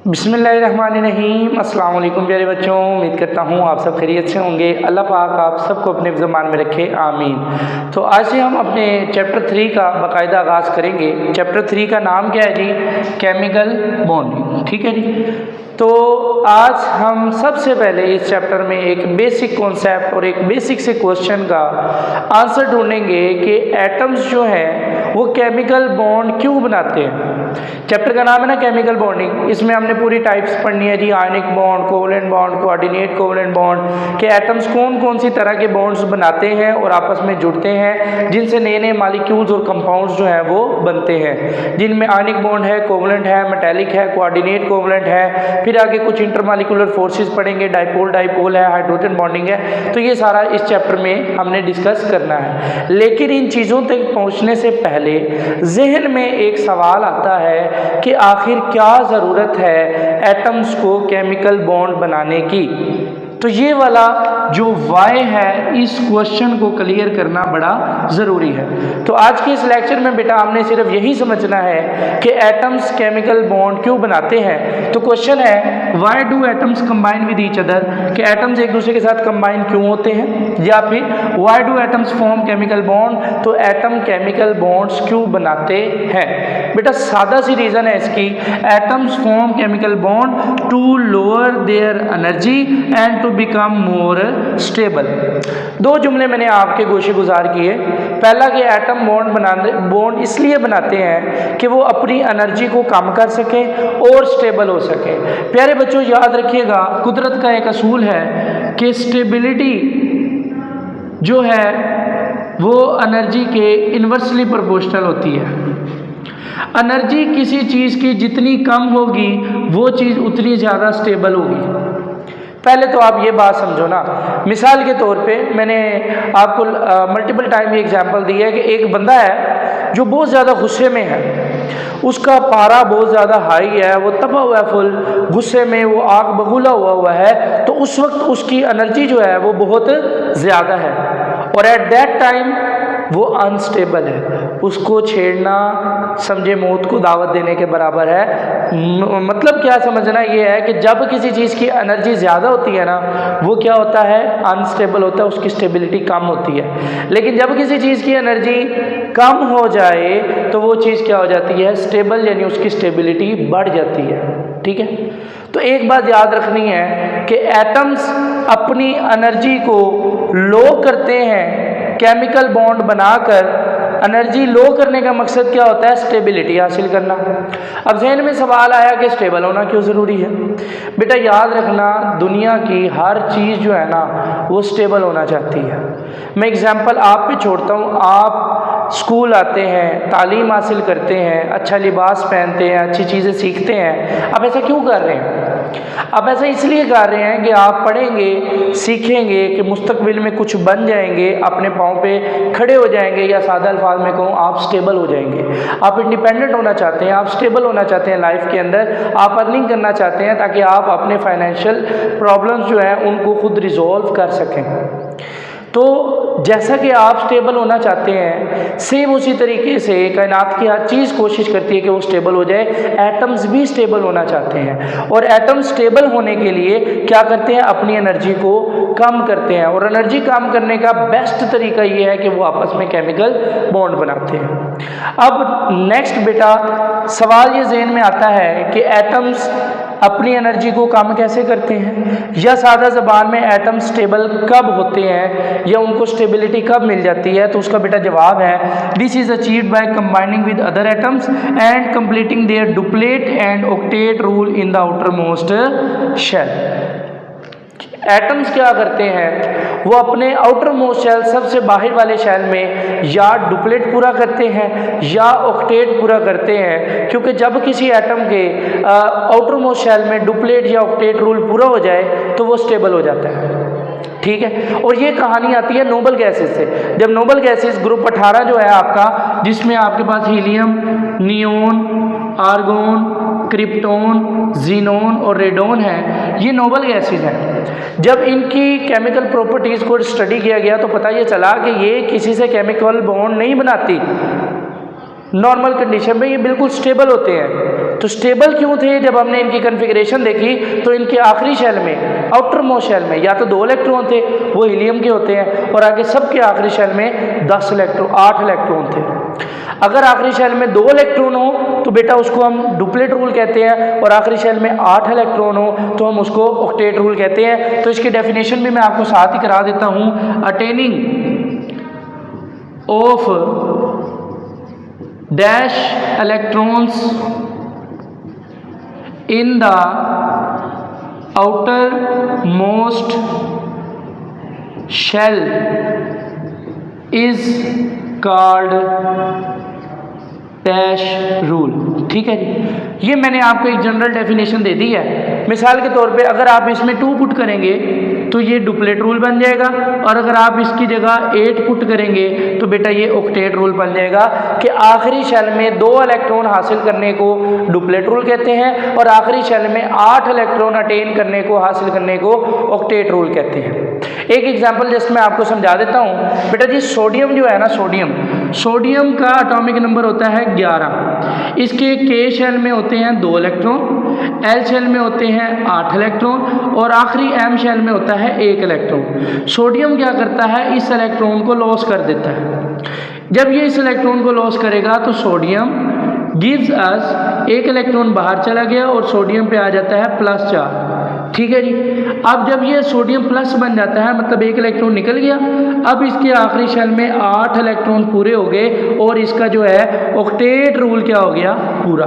बिस्मिल्लाहिर्रहमानिर्रहीम। अस्सलाम वालेकुम प्यारे बच्चों, उम्मीद करता हूँ आप सब खैरियत से होंगे। अल्लाह पाक आप सबको अपने ज़मान में रखे, आमीन। तो आज से हम अपने चैप्टर 3 का बाकायदा आगाज़ करेंगे। चैप्टर 3 का नाम क्या है जी? Chemical bonding. ठीक है जी। तो आज हम सबसे पहले इस चैप्टर में एक बेसिक कॉन्सेप्ट और एक बेसिक से क्वेश्चन का आंसर ढूंढेंगे कि एटम्स जो हैं वो केमिकल बॉन्ड क्यों बनाते हैं। चैप्टर का नाम है ना केमिकल बॉन्डिंग। इसमें हमने पूरी टाइप्स पढ़नी है जी, ionic bond, covalent bond, coordinate covalent bond के एटम्स कौन कौन सी तरह के बॉन्ड्स बनाते हैं और आपस में जुड़ते हैं, जिनसे नए नए मालिक्यूल्स और कंपाउंड्स जो हैं वो बनते हैं, जिनमें आयनिक बॉन्ड है, कोवलेंट है, मेटेलिक है, कोऑर्डिनेट कोवलेंट है। फिर आगे कुछ इंटरमालिक्यूलर फोर्सेस पढ़ेंगे, डाइपोल डाइपोल है, हाइड्रोजन बॉन्डिंग है। तो ये सारा इस चैप्टर में हमने डिस्कस करना है। लेकिन इन चीज़ों तक पहुँचने से पहले जहन में एक सवाल आता है कि आखिर क्या ज़रूरत है एटम्स को केमिकल बॉन्ड बनाने की। तो ये वाला जो वाई है, इस क्वेश्चन को क्लियर करना बड़ा ज़रूरी है। तो आज के इस लेक्चर में बेटा हमने सिर्फ यही समझना है कि एटम्स केमिकल बॉन्ड क्यों बनाते हैं। तो क्वेश्चन है why do atoms combine with each other, कि एटम्स एक दूसरे के साथ कंबाइन क्यों होते हैं, या फिर why do atoms form chemical bond, तो एटम केमिकल बॉन्ड्स क्यों बनाते हैं। बेटा सादा सी रीज़न है इसकी, atoms form chemical bond to lower their energy and to become more stable. दो जुमले मैंने आपके गोशे गुजार किए। पहला कि एटम बॉन्ड इसलिए बनाते हैं कि वो अपनी एनर्जी को कम कर सके और स्टेबल हो सके। प्यारे बच्चों याद रखिएगा, कुदरत का एक असूल है कि स्टेबिलिटी जो है वो एनर्जी के इन्वर्सली प्रोपोर्शनल होती है। एनर्जी किसी चीज़ की जितनी कम होगी वो चीज़ उतनी ज़्यादा स्टेबल होगी। पहले तो आप ये बात समझो ना, मिसाल के तौर पे मैंने आपको मल्टीपल टाइम ये एग्जांपल दी है कि एक बंदा है जो बहुत ज़्यादा गुस्से में है, उसका पारा बहुत ज़्यादा हाई है, वो तपा हुआ है, फुल गुस्से में, वो आग बबूला हुआ है। तो उस वक्त उसकी एनर्जी जो है वो बहुत ज़्यादा है और एट दैट टाइम वो अनस्टेबल है। उसको छेड़ना समझे मौत को दावत देने के बराबर है। मतलब क्या समझना ये है कि जब किसी चीज़ की एनर्जी ज़्यादा होती है ना, वो क्या होता है, अनस्टेबल होता है, उसकी स्टेबिलिटी कम होती है। लेकिन जब किसी चीज़ की एनर्जी कम हो जाए तो वो चीज़ क्या हो जाती है, स्टेबल, यानी उसकी स्टेबिलिटी बढ़ जाती है। ठीक है। तो एक बात याद रखनी है कि एटम्स अपनी एनर्जी को लो करते हैं केमिकल बॉन्ड बनाकर। एनर्जी लो करने का मकसद क्या होता है, स्टेबिलिटी हासिल करना। अब जहन में सवाल आया कि स्टेबल होना क्यों ज़रूरी है। बेटा याद रखना, दुनिया की हर चीज़ जो है ना वो स्टेबल होना चाहती है। मैं एग्जांपल आप पे छोड़ता हूँ। आप स्कूल आते हैं, तालीम हासिल करते हैं, अच्छा लिबास पहनते हैं, अच्छी चीज़ें सीखते हैं। आप ऐसा क्यों कर रहे हैं? आप ऐसा इसलिए कर रहे हैं कि आप पढ़ेंगे, सीखेंगे कि मुस्तकबिल में कुछ बन जाएंगे, अपने पाँव पे खड़े हो जाएंगे, या सादा अल्फाज में कहूँ आप स्टेबल हो जाएंगे। आप इंडिपेंडेंट होना चाहते हैं, आप स्टेबल होना चाहते हैं लाइफ के अंदर, आप अर्निंग करना चाहते हैं ताकि आप अपने फाइनेंशियल प्रॉब्लम्स जो हैं उनको खुद रिजॉल्व कर सकें। तो जैसा कि आप स्टेबल होना चाहते हैं, सेम उसी तरीके से कायनात की हर चीज़ कोशिश करती है कि वो स्टेबल हो जाए। एटम्स भी स्टेबल होना चाहते हैं और एटम स्टेबल होने के लिए क्या करते हैं, अपनी एनर्जी को कम करते हैं। और एनर्जी कम करने का बेस्ट तरीका ये है कि वो आपस में केमिकल बॉन्ड बनाते हैं। अब नेक्स्ट बेटा सवाल ये जहन में आता है कि एटम्स अपनी एनर्जी को कम कैसे करते हैं, या सादा ज़बान में एटम स्टेबल कब होते हैं या उनको स्टेबिलिटी कब मिल जाती है। तो उसका बेटा जवाब है, this is achieved by combining with other atoms and completing their duplet and octet rule in the outer most shell. Atoms क्या करते हैं, वो अपने आउटर मोस्ट शेल, सबसे बाहर वाले शेल में या डुप्लेट पूरा करते हैं या ऑक्टेट पूरा करते हैं। क्योंकि जब किसी एटम के आउटर मोस्ट शेल में डुप्लेट या ऑक्टेट रूल पूरा हो जाए तो वो स्टेबल हो जाता है। ठीक है। और ये कहानी आती है नोबल गैसेस से। जब नोबल गैसेस ग्रुप 18 जो है आपका, जिसमें आपके पास helium, neon, argon, krypton, xenon और रेडोन है, ये नोबल गैसेस हैं। जब इनकी केमिकल प्रॉपर्टीज़ को स्टडी किया गया तो पता ये चला कि ये किसी से केमिकल बॉन्ड नहीं बनाती। नॉर्मल कंडीशन में ये बिल्कुल स्टेबल होते हैं। तो स्टेबल क्यों थे? जब हमने इनकी कन्फिगरेशन देखी तो इनके आखिरी शेल में, आउटर मोस्ट शेल में, या तो 2 इलेक्ट्रॉन थे, वो हीलियम के होते हैं, और आगे सबके आखिरी शेल में 8 इलेक्ट्रॉन थे। अगर आखिरी शेल में 2 इलेक्ट्रॉन हो तो बेटा उसको हम डुप्लेट रूल कहते हैं, और आखिरी शेल में 8 इलेक्ट्रॉन हो तो हम उसको ऑक्टेट रूल कहते हैं। तो इसकी डेफिनेशन भी मैं आपको साथ ही करा देता हूँ। Attaining of dash electrons in the outer most shell is called dash rule. ठीक है जी, ये मैंने आपको एक जनरल डेफिनेशन दे दी है। मिसाल के तौर पे अगर आप इसमें 2 पुट करेंगे तो ये डुप्लेट रूल बन जाएगा, और अगर आप इसकी जगह 8 पुट करेंगे तो बेटा ये ऑक्टेट रूल बन जाएगा कि आखिरी शेल में 2 इलेक्ट्रॉन हासिल करने को डुप्लेट रूल कहते हैं, और आखिरी शेल में 8 इलेक्ट्रॉन अटेन करने को, हासिल करने को ऑक्टेट रूल कहते हैं। एक एग्जाम्पल जस्ट मैं आपको समझा देता हूँ। बेटा जी सोडियम जो है ना, सोडियम का एटॉमिक नंबर होता है 11। इसके के शेल में होते हैं 2 इलेक्ट्रॉन, एल शेल में होते हैं 8 इलेक्ट्रॉन, और आखिरी एम शेल में होता है 1 इलेक्ट्रॉन। सोडियम क्या करता है? इस इलेक्ट्रॉन को लॉस कर देता है। जब ये इस इलेक्ट्रॉन को लॉस करेगा तो सोडियम गिव्स अस 1 इलेक्ट्रॉन बाहर चला गया और सोडियम पे आ जाता है +4। ठीक है जी। अब जब ये सोडियम प्लस बन जाता है, मतलब 1 इलेक्ट्रॉन निकल गया, अब इसके आखिरी शेल में 8 इलेक्ट्रॉन पूरे हो गए, और इसका जो है ऑक्टेट रूल क्या हो गया? पूरा।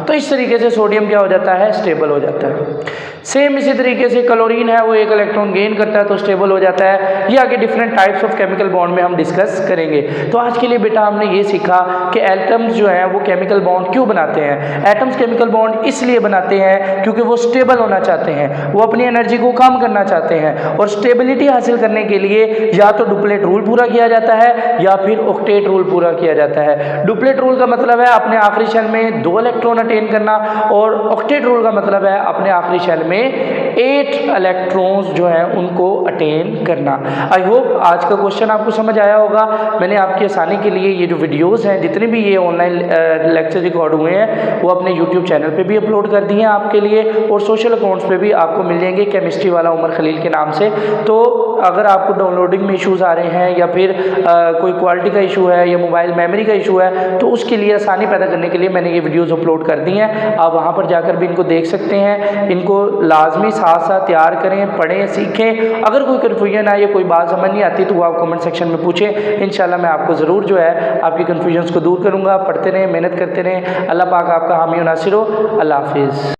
तो इस तरीके से सोडियम क्या हो जाता है? स्टेबल हो जाता है। सेम इसी तरीके से क्लोरीन है, वो 1 इलेक्ट्रॉन गेन करता है तो स्टेबल हो जाता है। ये आगे different types of chemical bond में हम डिस्कस करेंगे। तो आज के लिए बेटा हमने ये सीखा कि एटम्स जो हैं वो केमिकल बॉन्ड क्यों बनाते हैं। एटम्स केमिकल बॉन्ड इसलिए बनाते हैं क्योंकि वो स्टेबल होना चाहते हैं, वो अपनी एनर्जी को कम करना चाहते हैं, और स्टेबिलिटी हासिल करने के लिए या तो डुप्लेट रूल पूरा किया जाता है या फिर ऑक्टेट रूल पूरा किया जाता है। डुप्लेट रूल का मतलब है अपने आखिरी शेल में 2 इलेक्ट्रॉन अटेन करना, और ऑक्टेट रूल का मतलब है अपने आखिरी शेल में 8 इलेक्ट्रॉन्स जो हैं उनको अटेन करना। आई होप आज का क्वेश्चन आपको समझ आया होगा। मैंने आपकी आसानी के लिए ये जो वीडियोस हैं, जितने भी ये ऑनलाइन लेक्चर रिकॉर्ड हुए हैं, वो अपने यूट्यूब चैनल पे भी अपलोड कर दिए हैं आपके लिए, और सोशल अकाउंट्स पे भी आपको मिल जाएंगे केमिस्ट्री वाला उमर खलील के नाम से। तो अगर आपको डाउनलोडिंग में इशूज़ आ रहे हैं, या फिर कोई क्वालिटी का इशू है, या मोबाइल मेमोरी का इशू है, तो उसके लिए आसानी पैदा करने के लिए मैंने ये वीडियोज़ अपलोड कर दी हैं। आप वहाँ पर जाकर भी इनको देख सकते हैं। इनको लाजमी साथ साथ तैयार करें, पढ़ें, सीखें। अगर कोई कन्फ्यूजन है या कोई बात समझ नहीं आती तो वो आप कमेंट सेक्शन में पूछें। इंशाल्लाह मैं आपको ज़रूर जो है आपकी कन्फ्यूजन्स को दूर करूँगा। पढ़ते रहें, मेहनत करते रहें। अल्लाह पाक आपका हामी और नासिर हो। अल्लाह हाफिज़।